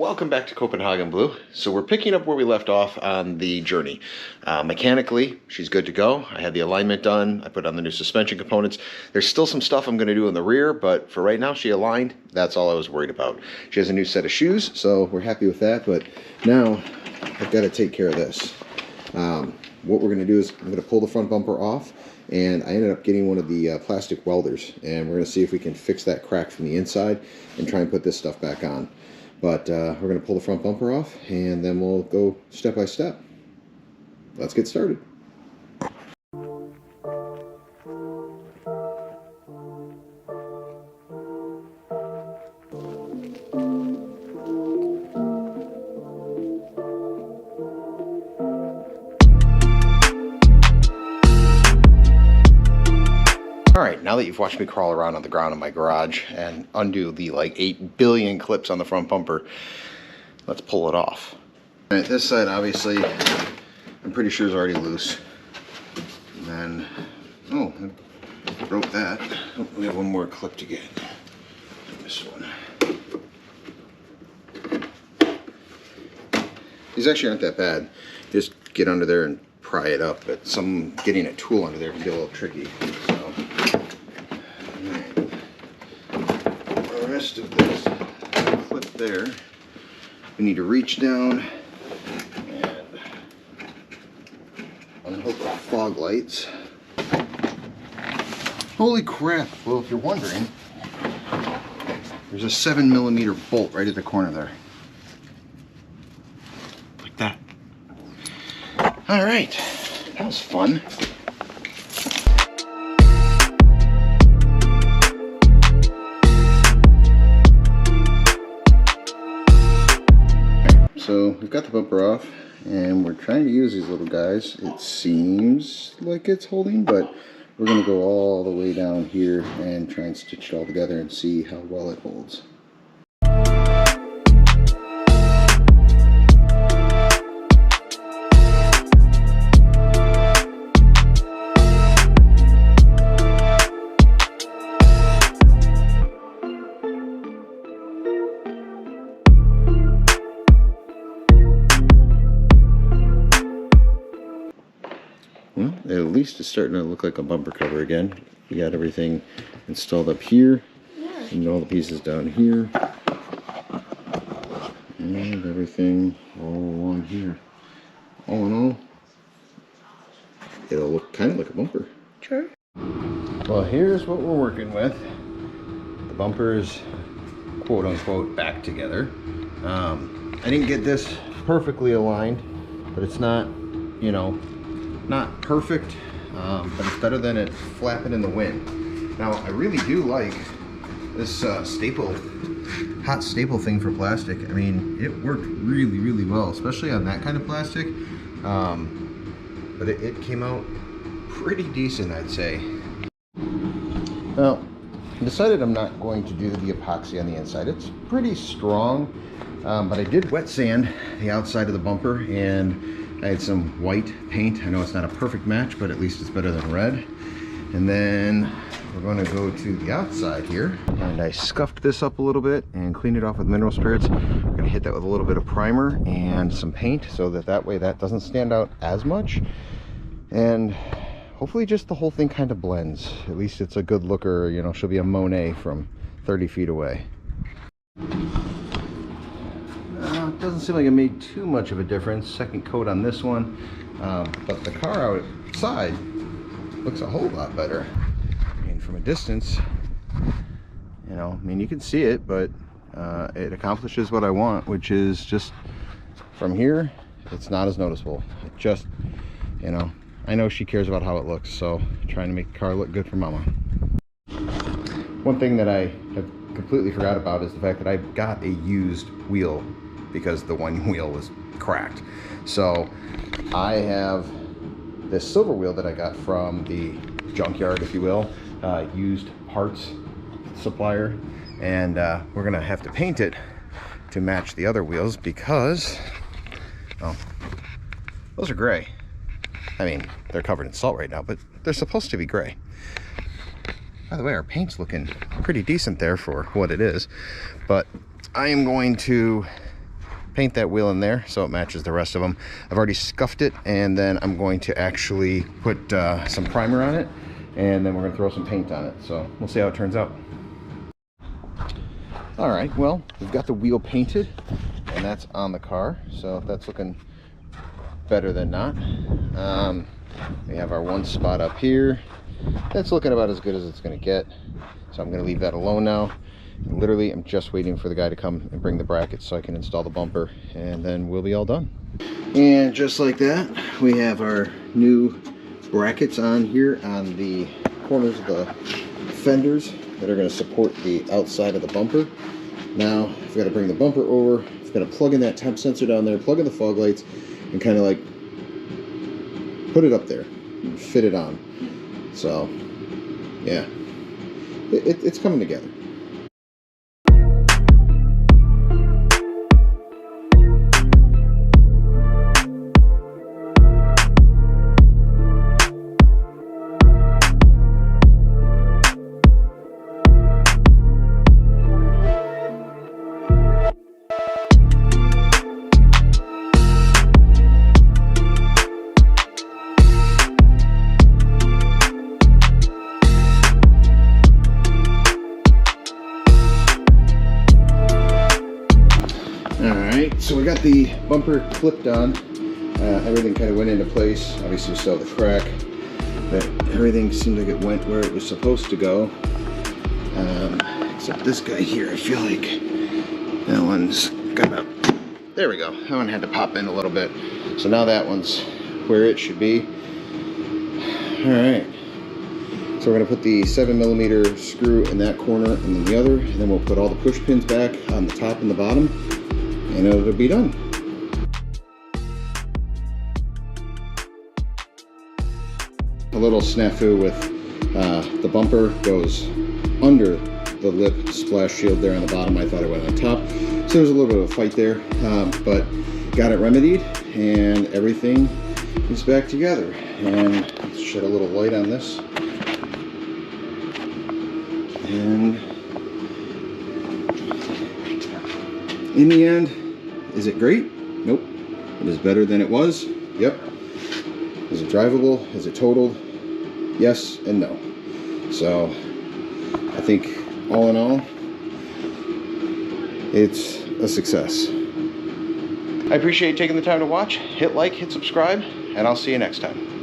welcome back to Copenhagen Blue. So we're picking up where we left off on the journey. Mechanically, she's good to go. I had the alignment done. I put on the new suspension components. There's still some stuff I'm going to do in the rear, but for right now, she aligned. That's all I was worried about. She has a new set of shoes, so we're happy with that. But now I've got to take care of this. What we're going to do is I'm going to pull the front bumper off, and I ended up getting one of the plastic welders, and we're going to see if we can fix that crack from the inside and try and put this stuff back on. But we're going to pull the front bumper off, and then we'll go step by step. Let's get started. Alright, now that you've watched me crawl around on the ground in my garage and undo the like 8 billion clips on the front bumper, let's pull it off. Alright, this side obviously I'm pretty sure is already loose. And then, oh, I broke that. Oh, we have one more clip to get. This one. These actually aren't that bad. Just get under there and pry it up, but getting a tool under there can be a little tricky. So. The rest of this clip there, we need to reach down and unhook the fog lights. Holy crap! Well, if you're wondering, there's a 7mm bolt right at the corner there. Like that. Alright, that was fun. So we've got the bumper off, and we're trying to use these little guys. It seems like it's holding, but we're going to go all the way down here and try and stitch it all together and see how well it holds. Well, at least it's starting to look like a bumper cover again. We got everything installed up here, and all the pieces down here, and everything all along here. All in all, it'll look kind of like a bumper. Sure. Well, here's what we're working with. The bumper is quote unquote back together. I didn't get this perfectly aligned, but it's not, you know, not perfect, but it's better than it flapping in the wind. Now, I really do like this hot staple thing for plastic. I mean, it worked really, really well, especially on that kind of plastic. But it came out pretty decent, I'd say. Well, I decided I'm not going to do the epoxy on the inside. It's pretty strong, but I did wet sand the outside of the bumper, and I had some white paint. I know it's not a perfect match, but at least it's better than red. And then we're going to go to the outside here. And I scuffed this up a little bit and cleaned it off with mineral spirits. We're going to hit that with a little bit of primer and some paint, so that way that doesn't stand out as much. And hopefully just the whole thing kind of blends. At least it's a good looker, you know, she'll be a Monet from 30 feet away. It doesn't seem like it made too much of a difference. Second coat on this one, but the car outside looks a whole lot better. I mean, from a distance, you know, I mean, you can see it, but it accomplishes what I want, which is just from here, it's not as noticeable. It just, you know, I know she cares about how it looks, so trying to make the car look good for Mama. One thing that I have completely forgot about is the fact that I got a used wheel, because the one wheel was cracked. So I have this silver wheel that I got from the junkyard, if you will, used parts supplier, and we're gonna have to paint it to match the other wheels because, oh, those are gray. I mean, they're covered in salt right now, but they're supposed to be gray. By the way, our paint's looking pretty decent there for what it is, but I am going to paint that wheel in there so it matches the rest of them. I've already scuffed it, and then I'm going to actually put some primer on it, and then we're going to throw some paint on it. So we'll see how it turns out. All right, well, we've got the wheel painted, and that's on the car, so that's looking better than not. We have our one spot up here. That's looking about as good as it's going to get, so I'm going to leave that alone now. Literally, I'm just waiting for the guy to come and bring the brackets so I can install the bumper, and then we'll be all done. And just like that, we have our new brackets on here on the corners of the fenders that are going to support the outside of the bumper. Now I've got to bring the bumper over. I've got to plug in that temp sensor down there, plug in the fog lights, and kind of like put it up there and fit it on. So yeah, it's coming together. So we got the bumper clipped on. Everything kind of went into place. Obviously we saw the crack, but everything seemed like it went where it was supposed to go. Except this guy here, I feel like that one's gonna, there we go. That one had to pop in a little bit. So now that one's where it should be. All right. So we're gonna put the 7mm screw in that corner and then the other, and then we'll put all the push pins back on the top and the bottom, and it'll be done. A little snafu with the bumper goes under the lip splash shield there on the bottom. I thought it went on top, so there's a little bit of a fight there, but got it remedied and everything is back together. And let's shed a little light on this. And in the end, is it great? Nope. It is better than it was. Yep. Is it drivable? Is it totaled? Yes and no. So I think all in all, it's a success. I appreciate you taking the time to watch. Hit like, hit subscribe, and I'll see you next time.